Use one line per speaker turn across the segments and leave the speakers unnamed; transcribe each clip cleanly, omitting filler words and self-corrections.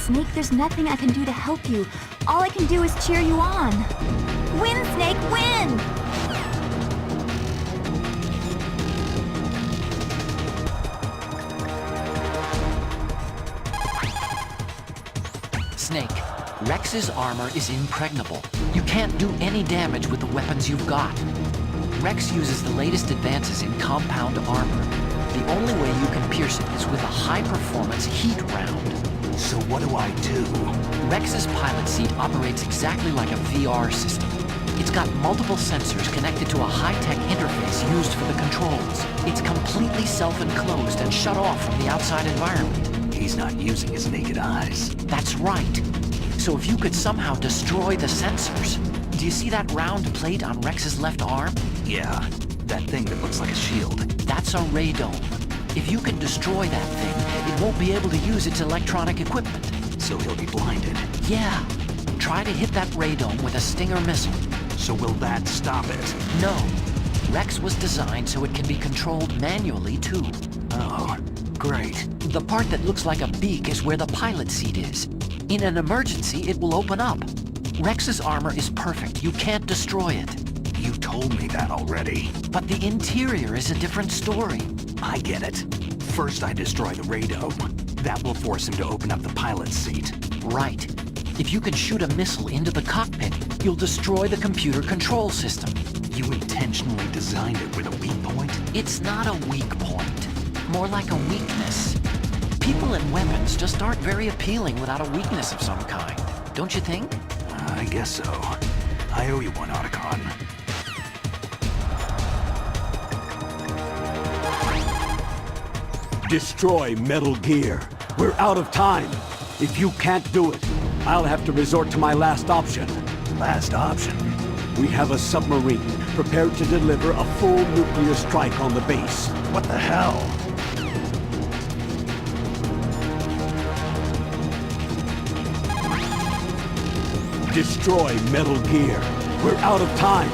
Snake, there's nothing I can do to help you. All I can do is cheer you on. Win, Snake, win!
Snake, Rex's armor is impregnable. You can't do any damage with the weapons you've got. Rex uses the latest advances in compound armor. The only way you can pierce it is with a high-performance heat round.
So what do I do?
Rex's pilot seat operates exactly like a VR system. It's got multiple sensors connected to a high-tech interface used for the controls. It's completely self-enclosed and shut off from the outside environment.
He's not using his naked eyes.
That's right. So if you could somehow destroy the sensors... Do you see that round plate on Rex's left arm?
Yeah, that thing that looks like a shield.
That's a radome. If you can destroy that thing, it won't be able to use its electronic equipment.
So he'll be blinded.
Yeah. Try to hit that radome with a Stinger missile.
So will that stop it?
No. Rex was designed so it can be controlled manually, too.
Oh, great.
The part that looks like a beak is where the pilot seat is. In an emergency, it will open up. Rex's armor is perfect. You can't destroy it.
You told me that already.
But the interior is a different story.
I get it. First I destroy the radome. That will force him to open up the pilot's seat.
Right. If you can shoot a missile into the cockpit, you'll destroy the computer control system.
You intentionally designed it with a weak point?
It's not a weak point. More like a weakness. People and weapons just aren't very appealing without a weakness of some kind. Don't you think?
I guess so. I owe you one, Otacon.
Destroy Metal Gear. We're out of time. If you can't do it, I'll have to resort to my last option.
Last option?
We have a submarine prepared to deliver a full nuclear strike on the base.
What the hell?
Destroy Metal Gear. We're out of time.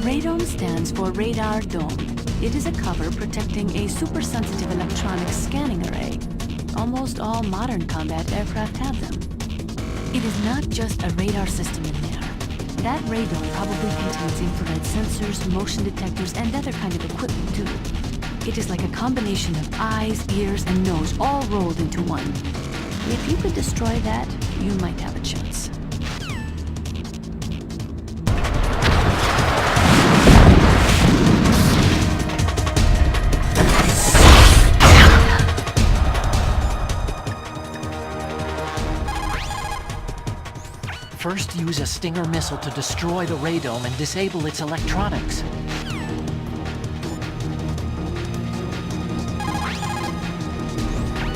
Radome stands for Radar Dome. It is a cover protecting a super-sensitive electronic scanning array. Almost all modern combat aircraft have them. It is not just a radar system in there. That radome probably contains infrared sensors, motion detectors, and other kind of equipment too. It is like a combination of eyes, ears, and nose all rolled into one. If you could destroy that, you might have a chance.
First, use a Stinger missile to destroy the radome and disable its electronics.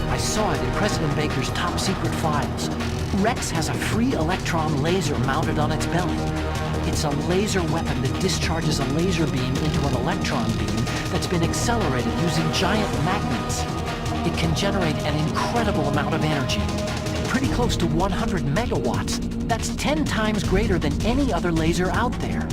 I saw it in President Baker's top-secret files. Rex has a free electron laser mounted on its belly. It's a laser weapon that discharges a laser beam into an electron beam that's been accelerated using giant magnets. It can generate an incredible amount of energy. Pretty close to 100 megawatts. That's 10 times greater than any other laser out there.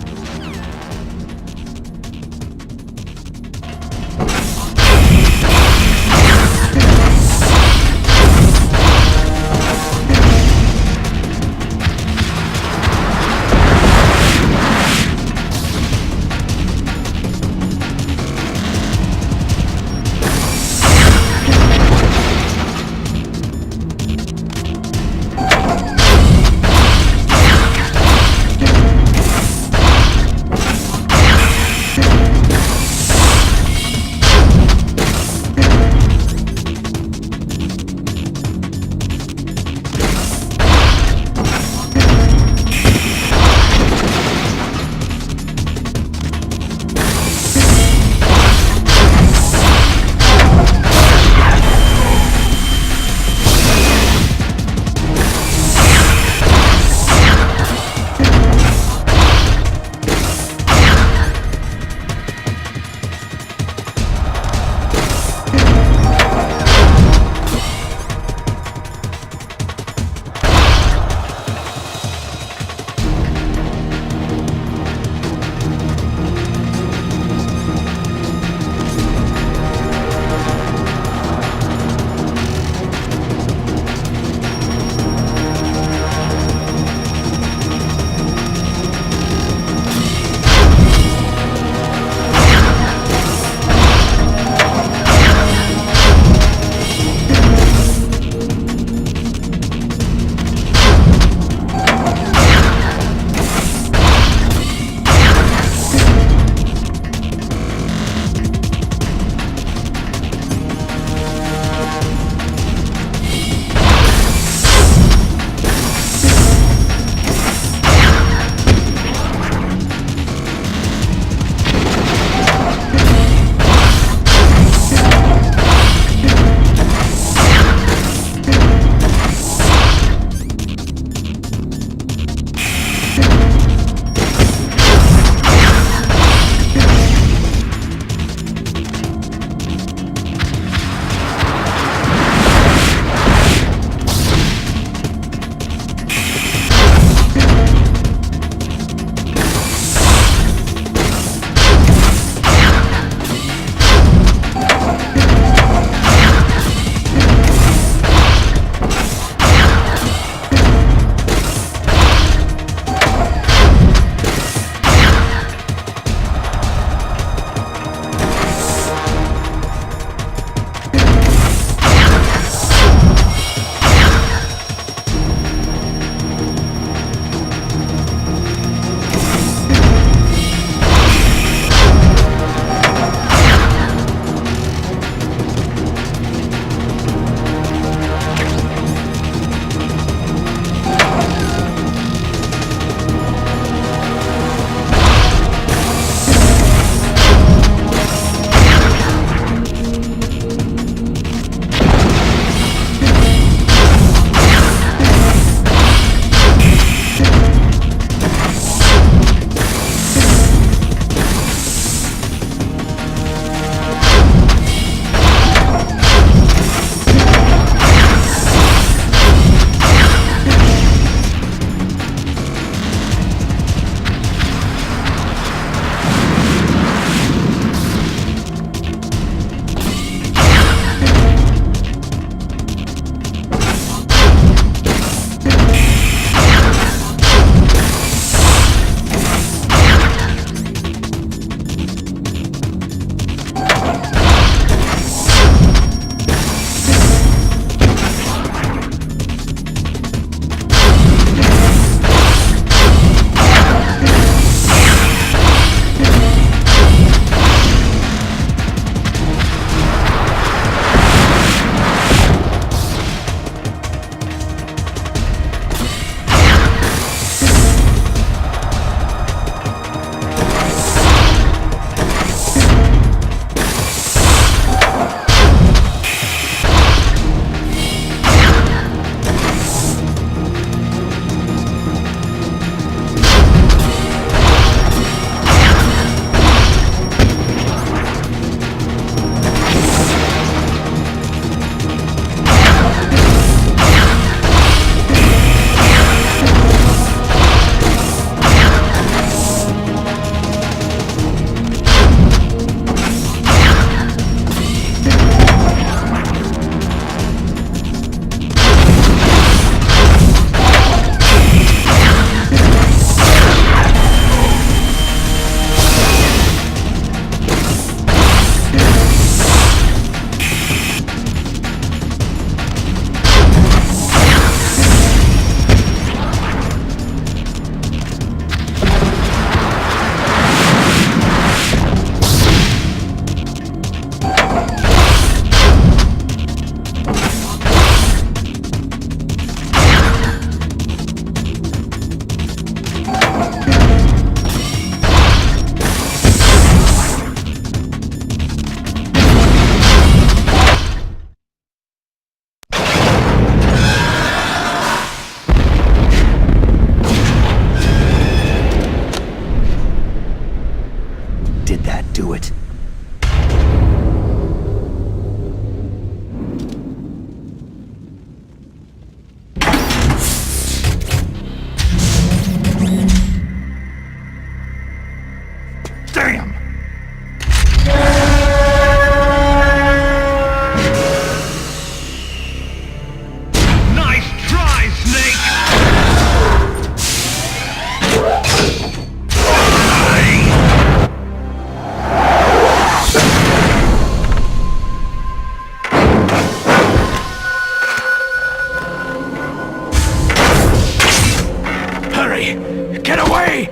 away! Get away!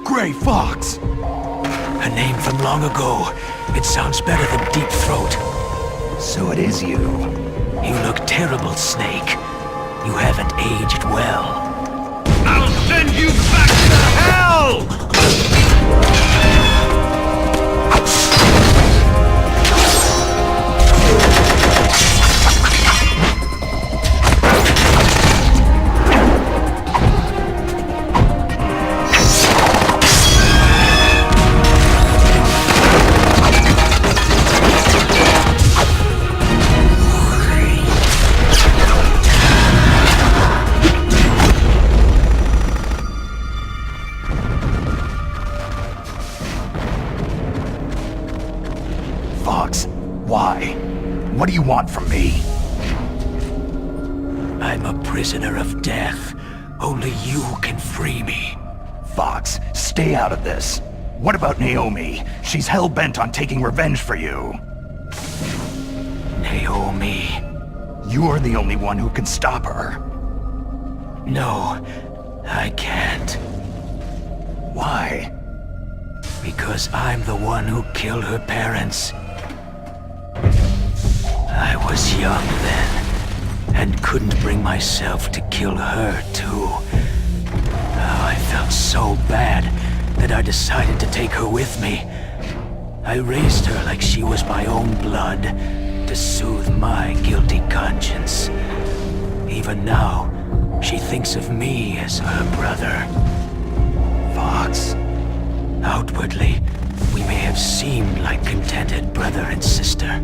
Gray Fox!
A name from long ago. It sounds better than Deep Throat.
So it is you.
You look terrible, Snake. You haven't aged well.
I'll send you back to hell!
Fox, why? What do you want from me?
I'm a prisoner of death. Only you can free me.
Fox, stay out of this. What about Naomi? She's hell-bent on taking revenge for you.
Naomi.
You're the only one who can stop her.
No, I can't.
Why?
Because I'm the one who killed her parents. I was young then, and couldn't bring myself to kill her too. Oh, I felt so bad that I decided to take her with me. I raised her like she was my own blood, to soothe my guilty conscience. Even now, she thinks of me as her brother.
Fox.
Outwardly, we may have seemed like contented brother and sister,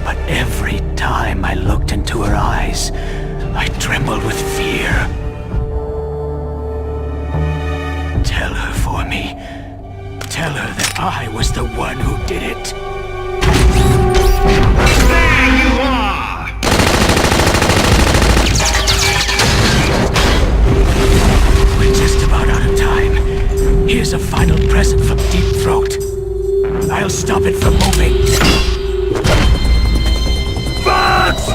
but every time I looked into her eyes, I trembled with fear. Tell her for me. Tell her that I was the one who did it.
There you are!
We're just about out of time. Here's a final present from Deep Throat. I'll stop it from moving.
Fox!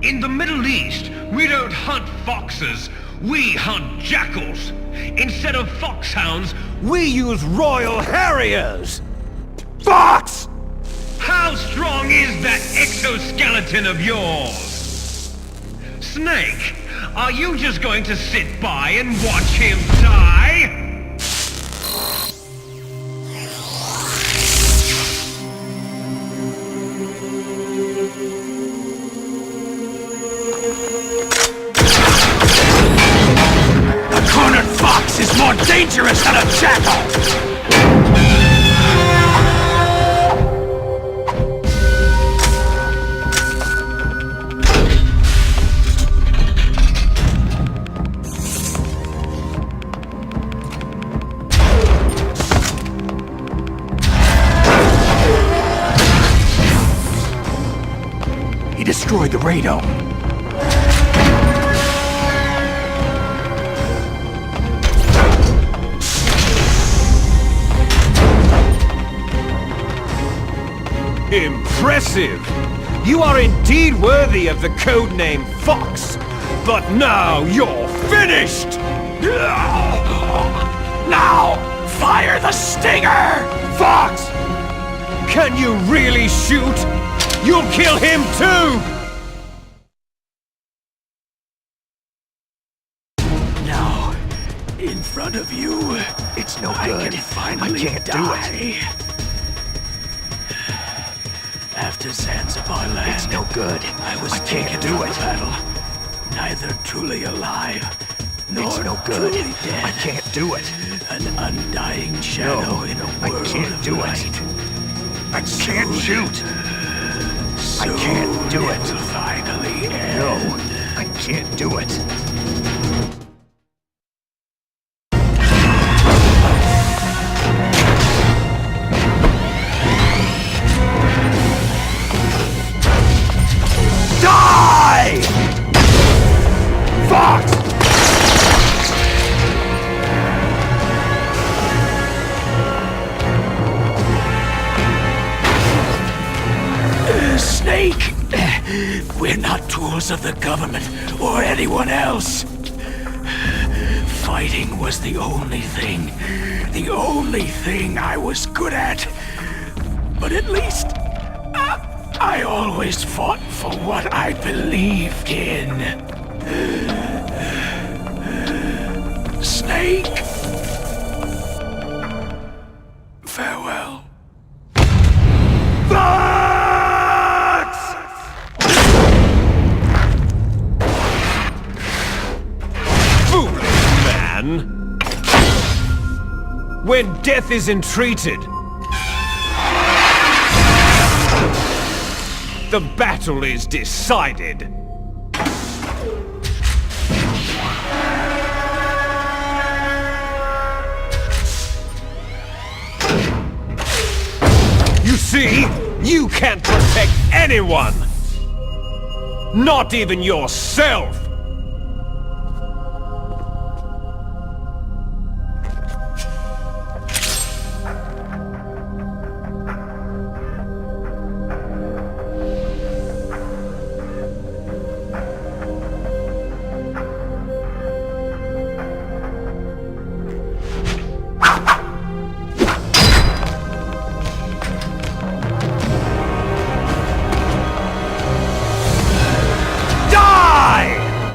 In the Middle East, we don't hunt foxes, we hunt jackals. Instead of foxhounds, we use royal harriers.
Fox!
How strong is that exoskeleton of yours? Snake, are you just going to sit by and watch him die?
A cornered fox is more dangerous than a jackal! He destroyed the radome.
Impressive! You are indeed worthy of the codename Fox. But now you're finished!
Now, fire the stinger!
Fox! Can you really shoot? You'll kill him too!
front of you,
It's no
I
good.
can finally
I can't
die.
do it.
After Zanzibar land,
It's no good.
I was
I can't
taken
do
from
it.
the battle, neither truly alive, nor
It's no good.
truly dead.
I can't do it.
An undying shadow
No,
in a
I
world
can't
of
do
light.
it. I can't shoot. I
Soon
can't do
it
it.
will finally end.
No, I can't do it. Die! Fox!
Snake! We're not tools of the government or anyone else. Fighting was the only thing I was good at. But at least, I always fought for what I believed in. Snake! Farewell.
Foolish man! When death is entreated, the battle is decided. You see, you can't protect anyone! Not even yourself!
Die!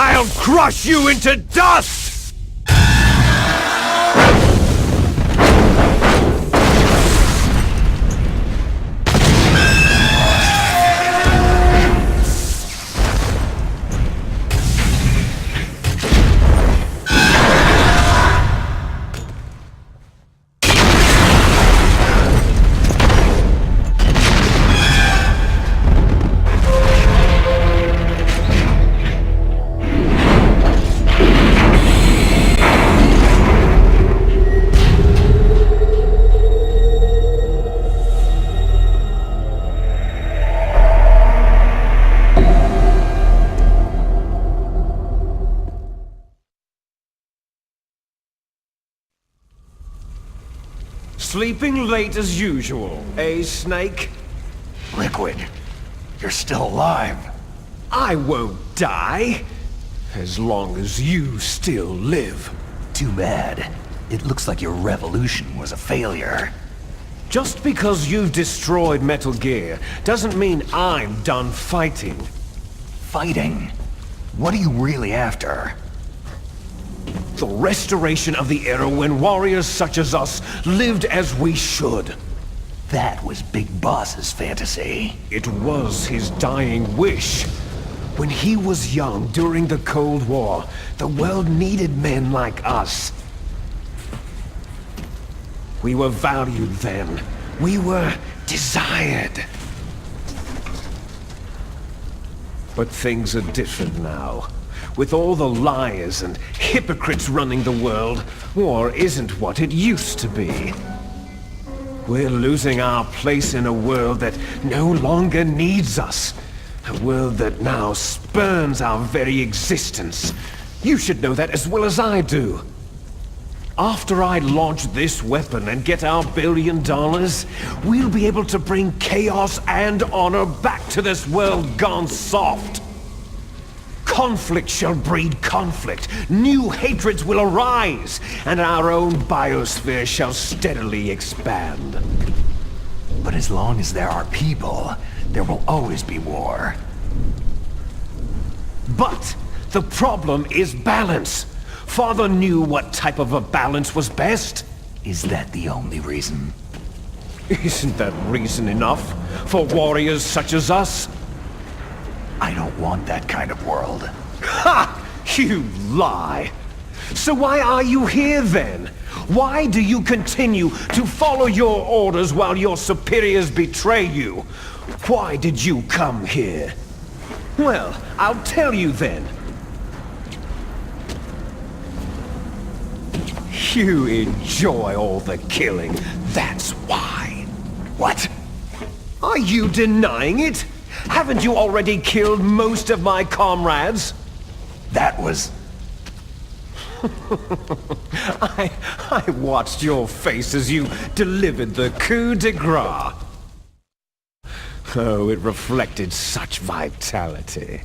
I'll crush you into dust! Sleeping late as usual, eh, Snake?
Liquid, you're still alive.
I won't die, as long as you still live.
Too bad. It looks like your revolution was a failure.
Just because you've destroyed Metal Gear doesn't mean I'm done fighting.
Fighting? What are you really after?
The restoration of the era when warriors such as us lived as we should.
That was Big Boss's fantasy.
It was his dying wish. When he was young during the Cold War, the world needed men like us. We were valued then. We were desired. But things are different now. With all the liars and hypocrites running the world, war isn't what it used to be. We're losing our place in a world that no longer needs us. A world that now spurns our very existence. You should know that as well as I do. After I launch this weapon and get our $1 billion, we'll be able to bring chaos and honor back to this world gone soft. Conflict shall breed conflict. New hatreds will arise, and our own biosphere shall steadily expand.
But as long as there are people, there will always be war.
But the problem is balance. Father knew what type of a balance was best.
Is that the only reason?
Isn't that reason enough for warriors such as us?
I don't want that kind of world.
Ha! You lie! So why are you here then? Why do you continue to follow your orders while your superiors betray you? Why did you come here? Well, I'll tell you then. You enjoy all the killing, that's why.
What?
Are you denying it? Haven't you already killed most of my comrades?
That was...
I watched your face as you delivered the coup de grace. Oh, it reflected such vitality.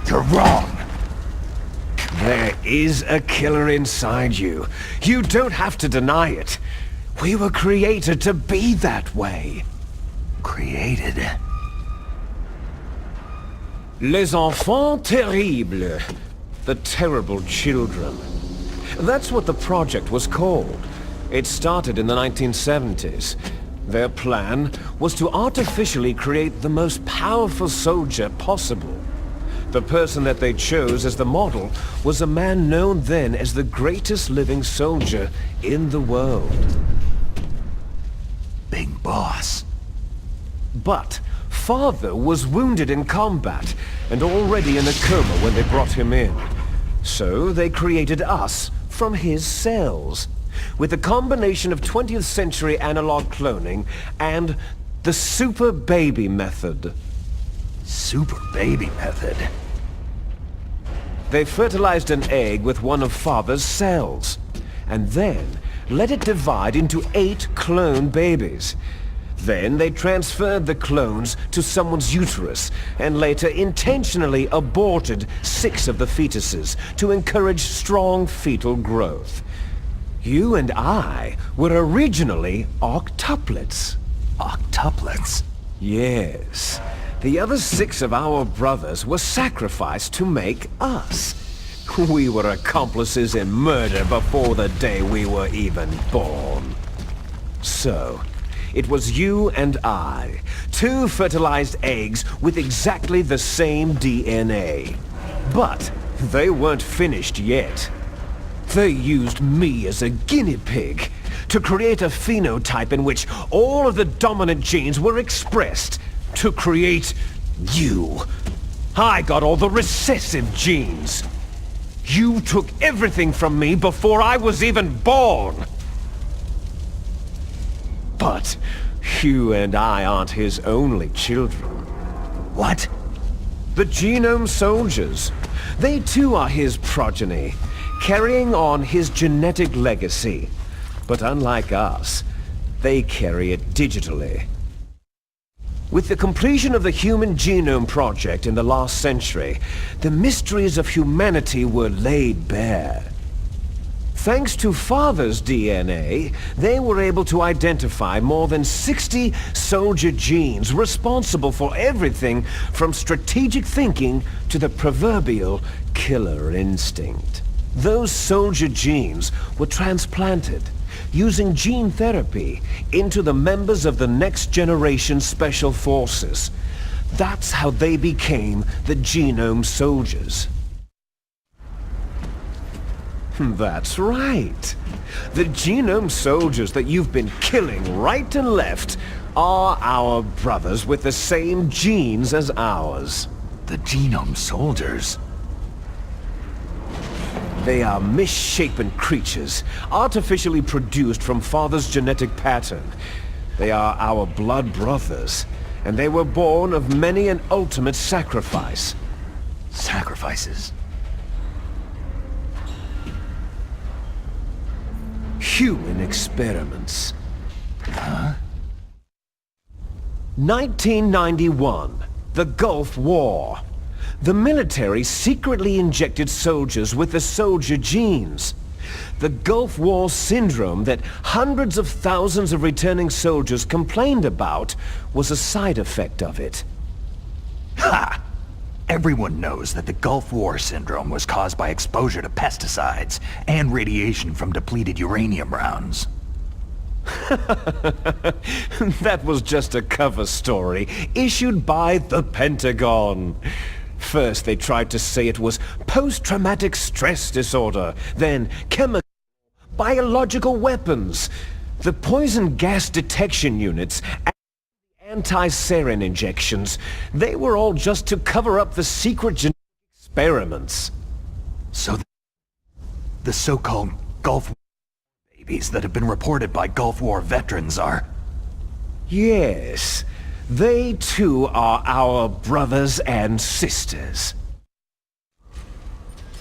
You're wrong.
There is a killer inside you. You don't have to deny it. We were created to be that way.
Created?
Les enfants terribles. The terrible children. That's what the project was called. It started in the 1970s. Their plan was to artificially create the most powerful soldier possible. The person that they chose as the model was a man known then as the greatest living soldier in the world.
Big Boss.
But Father was wounded in combat and already in a coma when they brought him in. So they created us from his cells, with a combination of 20th century analog cloning and the super baby method.
Super baby method?
They fertilized an egg with one of Father's cells, and then let it divide into 8 clone babies. Then they transferred the clones to someone's uterus, and later intentionally aborted 6 of the fetuses to encourage strong fetal growth. You and I were originally octuplets.
Octuplets?
Yes. The other 6 of our brothers were sacrificed to make us. We were accomplices in murder before the day we were even born. So, it was you and I, 2 fertilized eggs with exactly the same DNA. But they weren't finished yet. They used me as a guinea pig to create a phenotype in which all of the dominant genes were expressed to create you. I got all the recessive genes. You took everything from me before I was even born. But you and I aren't his only children.
What?
The Genome Soldiers. They too are his progeny, carrying on his genetic legacy. But unlike us, they carry it digitally. With the completion of the Human Genome Project in the last century, the mysteries of humanity were laid bare. Thanks to Father's DNA, they were able to identify more than 60 soldier genes responsible for everything from strategic thinking to the proverbial killer instinct. Those soldier genes were transplanted using gene therapy into the members of the next generation special forces. That's how they became the Genome Soldiers. That's right. The Genome Soldiers that you've been killing right and left are our brothers with the same genes as ours.
The Genome Soldiers?
They are misshapen creatures, artificially produced from Father's genetic pattern. They are our blood brothers, and they were born of many an ultimate sacrifice.
Sacrifices?
Human experiments.
Huh?
1991, the Gulf War. The military secretly injected soldiers with the soldier genes. The Gulf War syndrome that hundreds of thousands of returning soldiers complained about was a side effect of it.
Ha! Everyone knows that the Gulf War syndrome was caused by exposure to pesticides and radiation from depleted uranium rounds.
That was just a cover story issued by the Pentagon. First, they tried to say it was post-traumatic stress disorder, then chemical, biological weapons. The poison gas detection units and anti-sarin injections, they were all just to cover up the secret genetic experiments.
So the so-called Gulf War babies that have been reported by Gulf War veterans are...
Yes. They too are our brothers and sisters.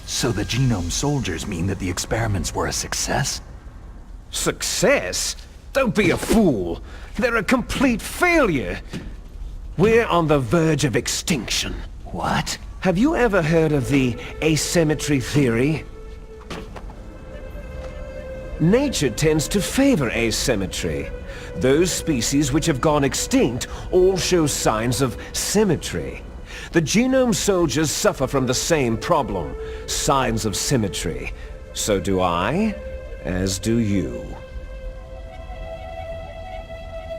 So the Genome Soldiers mean that the experiments were a success?
Success? Don't be a fool. They're a complete failure. We're on the verge of extinction.
What?
Have you ever heard of the asymmetry theory? Nature tends to favor asymmetry. Those species which have gone extinct all show signs of symmetry. The Genome Soldiers suffer from the same problem, signs of symmetry. So do I, as do you.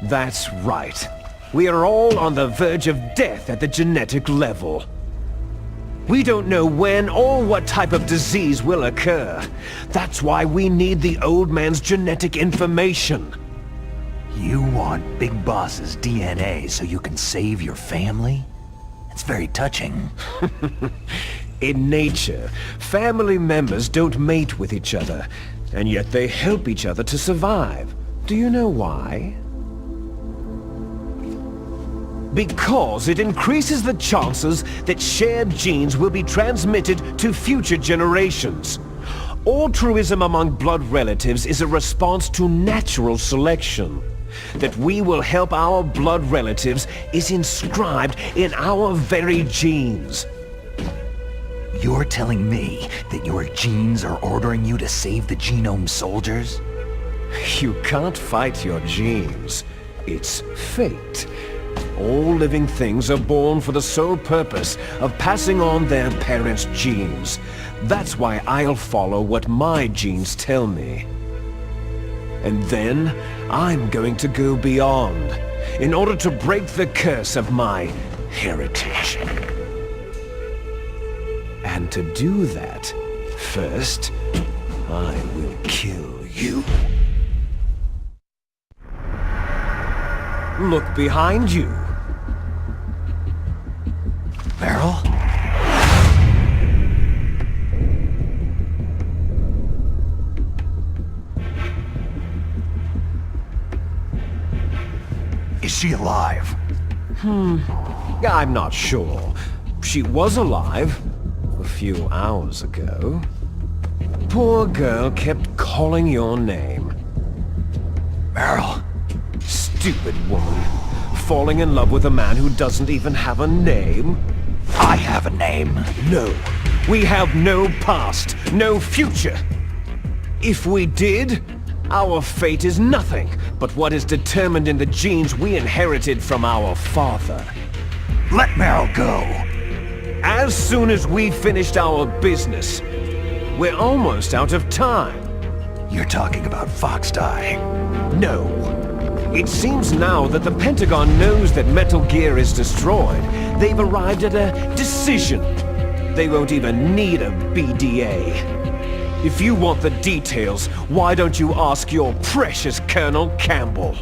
That's right. We are all on the verge of death at the genetic level. We don't know when or what type of disease will occur. That's why we need the old man's genetic information.
You want Big Boss's DNA so you can save your family? It's very touching.
In nature, family members don't mate with each other, and yet they help each other to survive. Do you know why? Because it increases the chances that shared genes will be transmitted to future generations. Altruism among blood relatives is a response to natural selection. That we will help our blood relatives is inscribed in our very genes.
You're telling me that your genes are ordering you to save the Genome Soldiers?
You can't fight your genes. It's fate. All living things are born for the sole purpose of passing on their parents' genes. That's why I'll follow what my genes tell me. And then, I'm going to go beyond, in order to break the curse of my heritage. And to do that, first, I will kill you. Look behind you.
Meryl? Is she alive?
I'm not sure. She was alive a few hours ago. Poor girl kept calling your name.
Meryl?
Stupid woman. Falling in love with a man who doesn't even have a name?
I have a name.
No. We have no past, no future. If we did, our fate is nothing but what is determined in the genes we inherited from our father.
Let Meryl go.
As soon as we finished our business, we're almost out of time.
You're talking about Foxdie.
No. It seems now that the Pentagon knows that Metal Gear is destroyed. They've arrived at a decision. They won't even need a BDA. If you want the details, why don't you ask your precious Colonel Campbell?